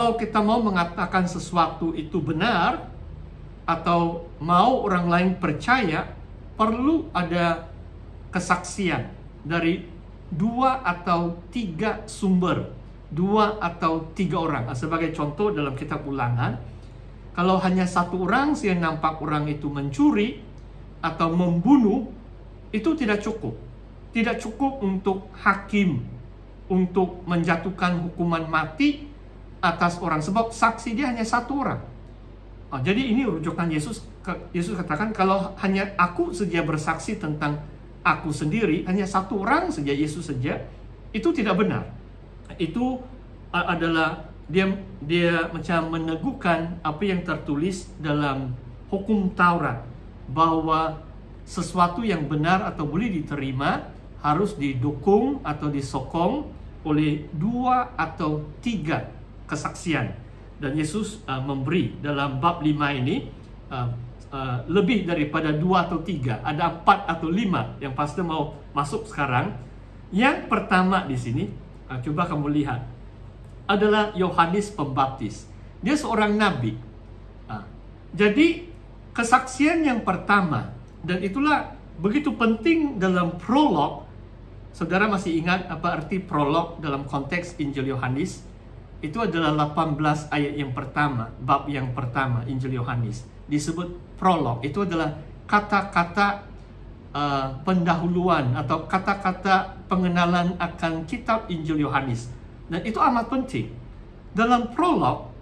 Kalau kita mau mengatakan sesuatu itu benar, atau mau orang lain percaya, perlu ada kesaksian dari 2 atau 3 sumber, 2 atau 3 orang. Sebagai contoh dalam kitab Ulangan, kalau hanya 1 orang yang nampak orang itu mencuri atau membunuh, itu tidak cukup. Tidak cukup untuk hakim untuk menjatuhkan hukuman mati atas orang, sebab saksi dia hanya 1 orang. Jadi ini rujukan Yesus. Yesus katakan, kalau hanya aku saja bersaksi tentang aku sendiri, hanya 1 orang saja, Yesus saja, itu tidak benar. Itu adalah dia macam meneguhkan apa yang tertulis dalam hukum Taurat, bahwa sesuatu yang benar atau boleh diterima harus didukung atau disokong oleh 2 atau 3 kesaksian. Dan Yesus memberi dalam bab 5 ini lebih daripada 2 atau 3, ada 4 atau 5 yang pastor mau masuk sekarang. Yang pertama di sini, coba kamu lihat, adalah Yohanes Pembaptis. Dia seorang nabi. Jadi kesaksian yang pertama, dan itulah begitu penting dalam prolog. Saudara masih ingat apa arti prolog dalam konteks Injil Yohanes? Itu adalah 18 ayat yang pertama, bab yang pertama Injil Yohanes. Disebut prolog. Itu adalah kata-kata pendahuluan atau kata-kata pengenalan akan kitab Injil Yohanes. Dan itu amat penting. Dalam prolog,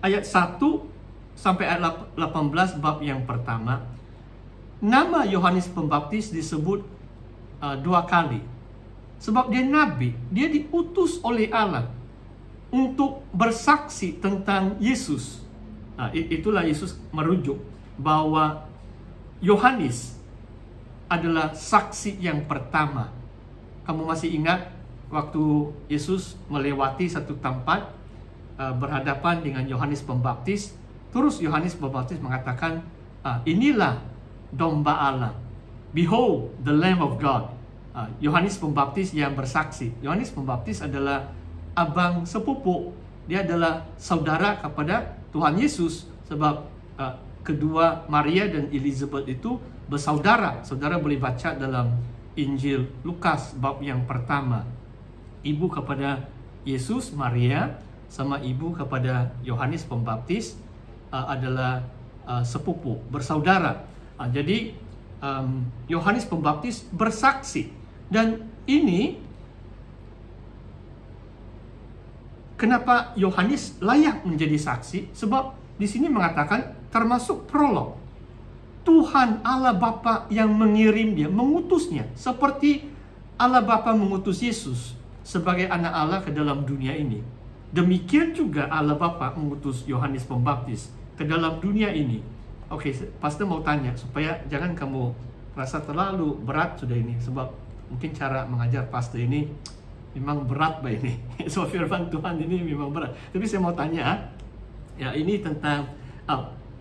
ayat 1 sampai ayat 18 bab yang pertama, nama Yohanes Pembaptis disebut 2 kali. Sebab dia nabi, dia diutus oleh Allah untuk bersaksi tentang Yesus. Itulah Yesus merujuk bahwa Yohanes adalah saksi yang pertama. Kamu masih ingat waktu Yesus melewati satu tempat berhadapan dengan Yohanes Pembaptis, terus Yohanes Pembaptis mengatakan, inilah domba Allah, behold the Lamb of God. Yohanes Pembaptis yang bersaksi. Yohanes Pembaptis adalah abang sepupu, dia adalah saudara kepada Tuhan Yesus, sebab kedua Maria dan Elizabeth itu bersaudara. Saudara boleh baca dalam Injil Lukas bab yang pertama. Ibu kepada Yesus, Maria, sama ibu kepada Yohanes Pembaptis adalah sepupu, bersaudara. Jadi Yohanes Pembaptis bersaksi. Dan ini kenapa Yohanes layak menjadi saksi? Sebab di sini mengatakan, termasuk prolog, Tuhan Allah Bapa yang mengirim dia, mengutusnya, seperti Allah Bapa mengutus Yesus sebagai anak Allah ke dalam dunia ini. Demikian juga Allah Bapa mengutus Yohanes Pembaptis ke dalam dunia ini. Oke, pastor mau tanya supaya jangan kamu rasa terlalu berat sudah ini, sebab mungkin cara mengajar pastor ini memang berat ini. So firman Tuhan ini memang berat. Tapi saya mau tanya, ya ini tentang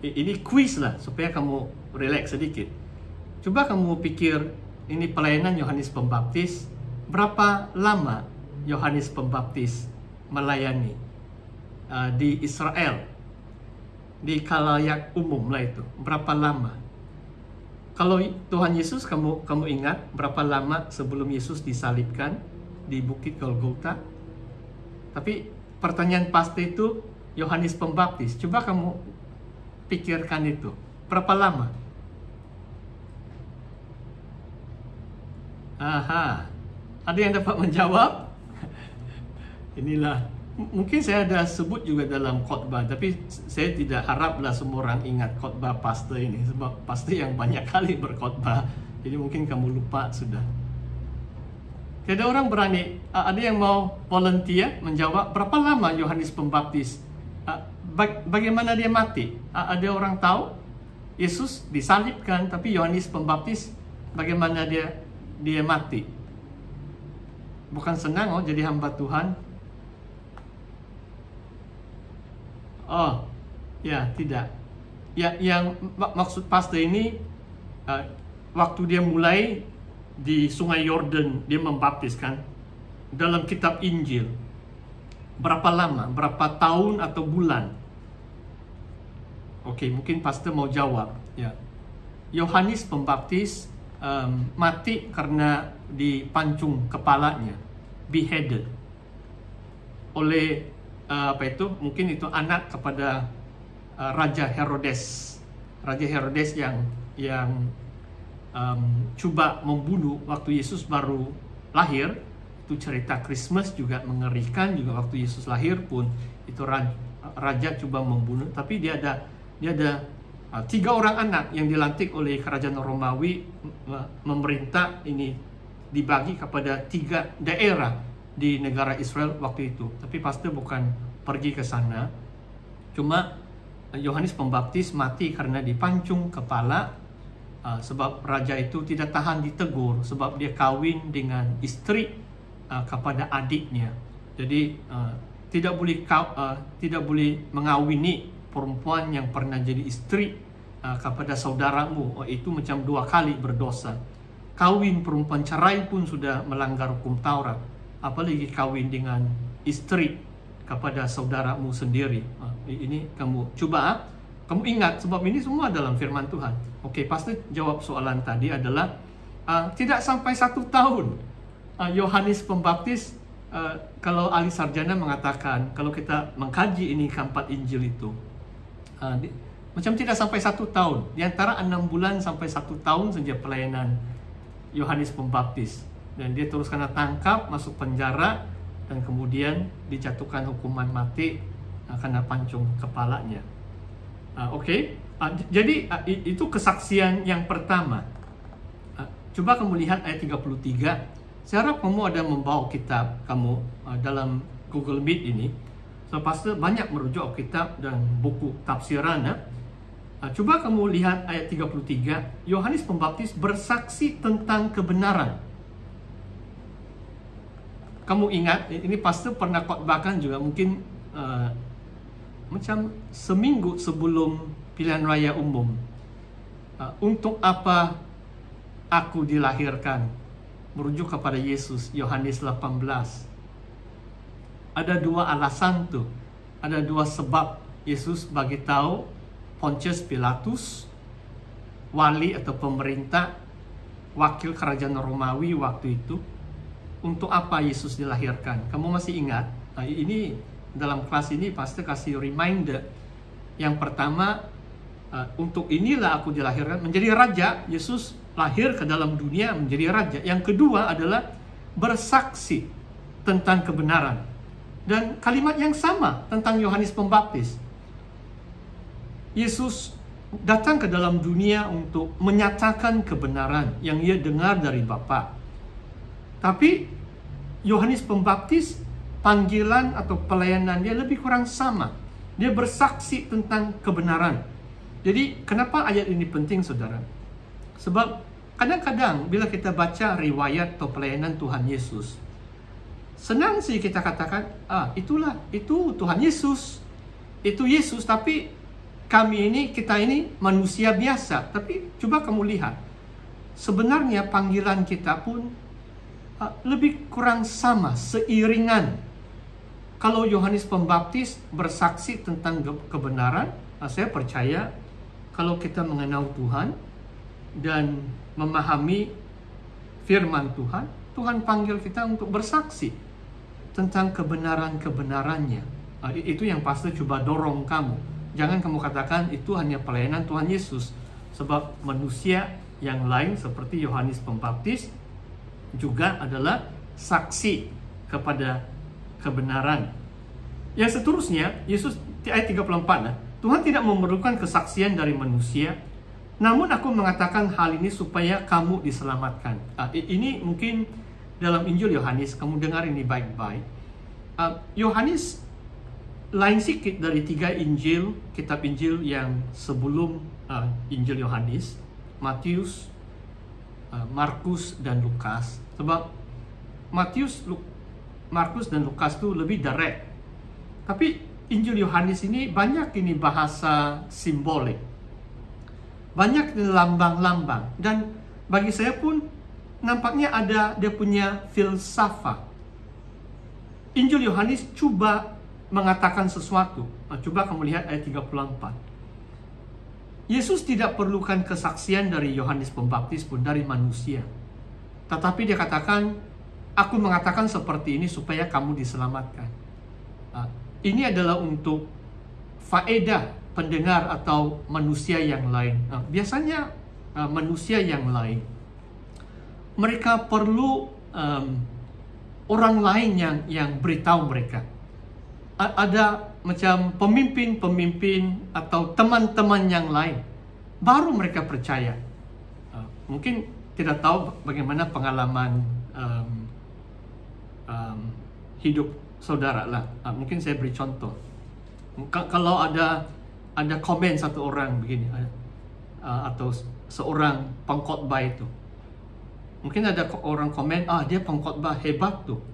ini quiz lah supaya kamu relax sedikit. Coba kamu pikir, ini pelayanan Yohanes Pembaptis, berapa lama Yohanes Pembaptis melayani di Israel, di khalayak umum lah itu, berapa lama? Kalau Tuhan Yesus, kamu ingat berapa lama sebelum Yesus disalibkan di Bukit Golgota? Tapi pertanyaan pasti itu Yohanes Pembaptis. Coba kamu pikirkan itu, berapa lama? Ada yang dapat menjawab? Inilah. Mungkin saya ada sebut juga dalam khotbah, tapi saya tidak haraplah semua orang ingat khotbah pastor ini, sebab pastor yang banyak kali berkhotbah, jadi mungkin kamu lupa sudah. Tidak ada orang berani. Ada yang mau volunteer menjawab berapa lama Yohanes Pembaptis? Bagaimana dia mati? Ada orang tahu? Yesus disalibkan, tapi Yohanes Pembaptis bagaimana dia mati? Bukan senang jadi hamba Tuhan. Oh, ya tidak. Ya, yang maksud pastor ini waktu dia mulai di Sungai Yordan, dia membaptiskan dalam kitab Injil. Berapa lama? Berapa tahun atau bulan? Oke, mungkin pastor mau jawab. Ya, Yohanes Pembaptis mati karena dipancung kepalanya, beheaded oleh mungkin itu anak kepada Raja Herodes. Raja Herodes yang coba membunuh waktu Yesus baru lahir. Itu cerita Christmas juga mengerikan, juga waktu Yesus lahir pun itu raja coba membunuh. Tapi dia ada 3 orang anak yang dilantik oleh kerajaan Romawi memerintah ini, dibagi kepada 3 daerah di negara Israel waktu itu. Tapi pastor bukan pergi ke sana. Cuma Yohanes Pembaptis mati karena dipancung kepala, sebab raja itu tidak tahan ditegur sebab dia kawin dengan istri kepada adiknya. Jadi tidak boleh mengawini perempuan yang pernah jadi istri kepada saudaramu. Itu macam 2 kali berdosa. Kawin perempuan cerai pun sudah melanggar hukum Taurat, apalagi kawin dengan istri kepada saudaramu sendiri. Ini kamu coba, kamu ingat, sebab ini semua dalam firman Tuhan. Oke, pasti jawab soalan tadi adalah tidak sampai 1 tahun. Yohanes Pembaptis, kalau ahli sarjana mengatakan, kalau kita mengkaji ini keempat Injil itu, macam tidak sampai 1 tahun. Di antara 6 bulan sampai 1 tahun saja pelayanan Yohanes Pembaptis. Dan dia terus kena tangkap, masuk penjara, dan kemudian dijatuhkan hukuman mati karena pancung kepalanya. Jadi itu kesaksian yang pertama. Coba kamu lihat ayat 33. Saya harap kamu ada membawa kitab kamu dalam Google Meet ini. So, pastor banyak merujuk kitab dan buku tafsiran. Coba kamu lihat ayat 33. Yohanes Pembaptis bersaksi tentang kebenaran. Kamu ingat, ini pastor pernah khotbahkan juga mungkin macam seminggu sebelum pilihan raya umum. Untuk apa aku dilahirkan? Merujuk kepada Yesus, Yohanes 18. Ada 2 alasan tuh. Ada 2 sebab Yesus bagi tahu Pontius Pilatus, wali atau pemerintah, wakil kerajaan Romawi waktu itu, untuk apa Yesus dilahirkan. Kamu masih ingat? Ini dalam kelas ini pasti kasih reminder. Yang pertama, untuk inilah aku dilahirkan, menjadi raja. Yesus lahir ke dalam dunia menjadi raja. Yang kedua adalah bersaksi tentang kebenaran. Dan kalimat yang sama tentang Yohanes Pembaptis. Yesus datang ke dalam dunia untuk menyatakan kebenaran yang ia dengar dari Bapa. Tapi Yohanes Pembaptis, panggilan atau pelayanan dia lebih kurang sama. Dia bersaksi tentang kebenaran. Jadi kenapa ayat ini penting, saudara? Sebab kadang-kadang bila kita baca riwayat atau pelayanan Tuhan Yesus, senang sih kita katakan, itu Tuhan Yesus. Itu Yesus, tapi kita ini manusia biasa. Tapi coba kamu lihat, sebenarnya panggilan kita pun lebih kurang sama, seiringan. Kalau Yohanes Pembaptis bersaksi tentang kebenaran, saya percaya kalau kita mengenal Tuhan dan memahami firman Tuhan, Tuhan panggil kita untuk bersaksi tentang kebenaran-kebenarannya. Itu yang pasti coba dorong kamu. Jangan kamu katakan itu hanya pelayanan Tuhan Yesus. Sebab manusia yang lain seperti Yohanes Pembaptis juga adalah saksi kepada kebenaran. Yang seterusnya, Yesus ayat 34, Tuhan tidak memerlukan kesaksian dari manusia, namun aku mengatakan hal ini supaya kamu diselamatkan. Ini mungkin dalam Injil Yohanes, kamu dengar ini baik-baik. Yohanes lain sedikit dari 3 Injil, kitab Injil yang sebelum Injil Yohanes, Matius, Markus, dan Lukas. Sebab Matius, Markus, dan Lukas itu lebih direct. Tapi Injil Yohanes ini banyak ini bahasa simbolik. Banyak lambang-lambang. Dan bagi saya pun nampaknya ada dia punya filsafat. Injil Yohanes coba mengatakan sesuatu. Coba kamu lihat ayat 34. Yesus tidak perlukan kesaksian dari Yohanes Pembaptis pun, dari manusia. Tetapi dia katakan, aku mengatakan seperti ini supaya kamu diselamatkan. Ini adalah untuk faedah pendengar atau manusia yang lain. Biasanya manusia yang lain, mereka perlu orang lain yang beritahu mereka. Ada macam pemimpin-pemimpin atau teman-teman yang lain, baru mereka percaya. Mungkin tidak tahu bagaimana pengalaman hidup saudara lah. Mungkin saya beri contoh. Kalau ada komen satu orang begini, atau seorang pengkhotbah itu, mungkin ada orang komen, dia pengkhotbah hebat tuh,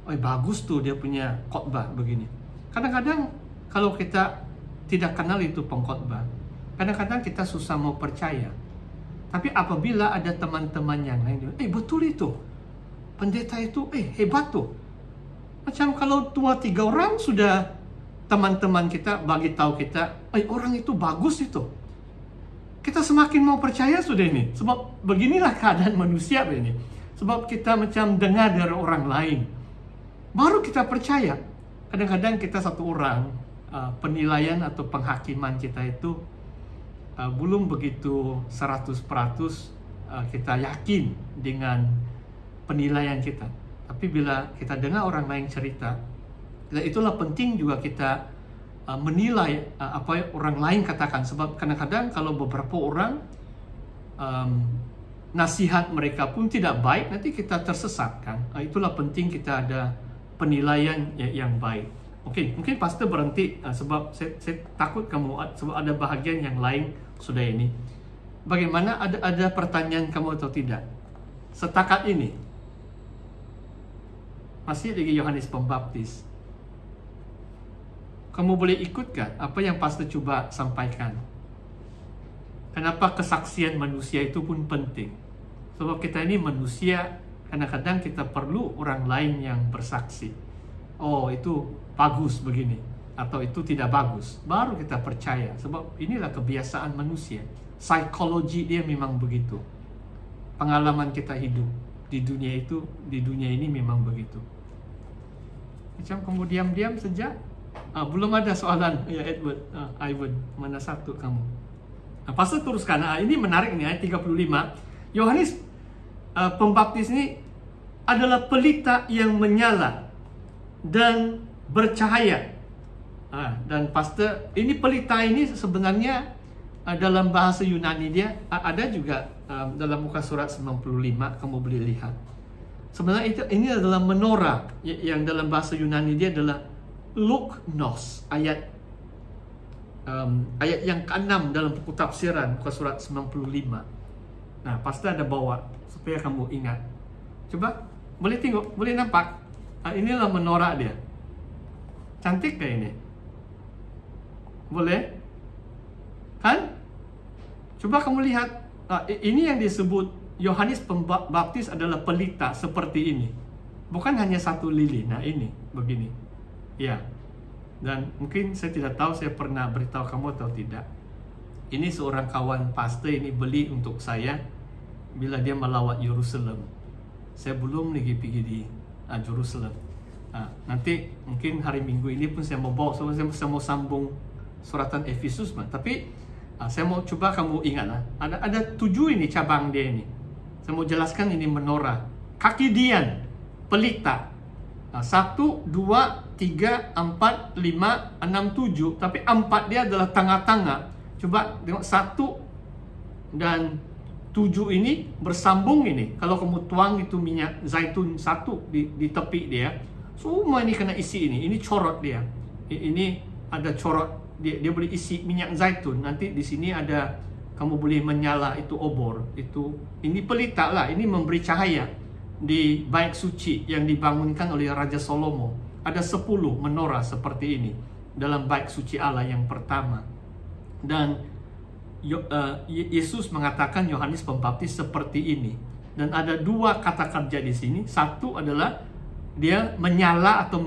bagus tuh dia punya khotbah begini. Kadang-kadang kalau kita tidak kenal itu pengkhotbah, kadang-kadang kita susah mau percaya. Tapi apabila ada teman-teman yang lain, betul itu, pendeta itu hebat tuh. Macam kalau 2-3 orang sudah teman-teman kita bagi tahu kita, orang itu bagus itu, kita semakin mau percaya sudah ini. Sebab beginilah keadaan manusia ini. Sebab kita macam dengar dari orang lain, baru kita percaya. Kadang-kadang kita satu orang, penilaian atau penghakiman kita itu belum begitu 100% kita yakin dengan penilaian kita. Tapi bila kita dengar orang lain cerita, itulah penting juga kita menilai apa yang orang lain katakan. Sebab kadang-kadang kalau beberapa orang nasihat mereka pun tidak baik, nanti kita tersesat kan. Itulah penting kita ada penilaian yang baik. Oke, mungkin pastor berhenti sebab saya takut kamu, sebab ada bahagian yang lain sudah ini. Bagaimana, ada pertanyaan kamu atau tidak? Setakat ini masih lagi Yohanes Pembaptis. Kamu boleh ikutkan apa yang pastor coba sampaikan? Kenapa kesaksian manusia itu pun penting? Sebab kita ini manusia, kadang-kadang kita perlu orang lain yang bersaksi. Itu bagus begini, atau itu tidak bagus. Baru kita percaya. Sebab inilah kebiasaan manusia. Psikologi dia memang begitu. Pengalaman kita hidup di dunia ini memang begitu. Macam kamu diam-diam saja. Belum ada soalan ya Edward, Ivan, mana satu kamu? Pastor teruskan. Ini menarik nih ayat 35. Yohanes Pembaptis ini adalah pelita yang menyala dan bercahaya. Dan pastor, ini pelita ini sebenarnya dalam bahasa Yunani dia ada juga dalam muka surat 95, kamu boleh lihat. Sebenarnya ini adalah menorah, yang dalam bahasa Yunani dia adalah lognos, ayat yang ke-6 dalam buku tafsiran muka surat 95. Nah, pastor ada bawa supaya kamu ingat. Coba boleh tengok, boleh nampak. Inilah menorah dia. Cantik kayak ini. Boleh? Kan? Coba kamu lihat. Ini yang disebut Yohanes Pembaptis adalah pelita seperti ini. Bukan hanya satu lilin. Nah, ini begini. Ya. Dan mungkin saya tidak tahu saya pernah beritahu kamu atau tidak. Ini seorang kawan pastor ini beli untuk saya bila dia melawat Yerusalem. Saya belum lagi pergi di Jerusalem. Nanti mungkin hari Minggu ini pun saya mau bawa, saya mau sambung suratan Efesus. Tapi saya mau coba kamu ingat lah. Ada 7 ini cabang dia ini. Saya mau jelaskan ini menorah. Kaki dian, pelita. 1, 2, 3, 4, 5, 6, 7. Tapi 4 dia adalah tengah-tengah. Coba tengok 1 dan 7 ini bersambung ini. Kalau kamu tuang itu minyak zaitun 1 di tepi dia, semua ini kena isi ini. Ini corot dia. Ini ada corot. Dia boleh isi minyak zaitun. Nanti di sini ada, kamu boleh menyala itu obor. Ini pelita lah. Ini memberi cahaya di bait suci yang dibangunkan oleh Raja Salomo. Ada 10 menorah seperti ini dalam bait suci Allah yang pertama. Dan Yesus mengatakan Yohanes Pembaptis seperti ini. Dan ada 2 kata kerja di sini. Satu adalah dia menyala atau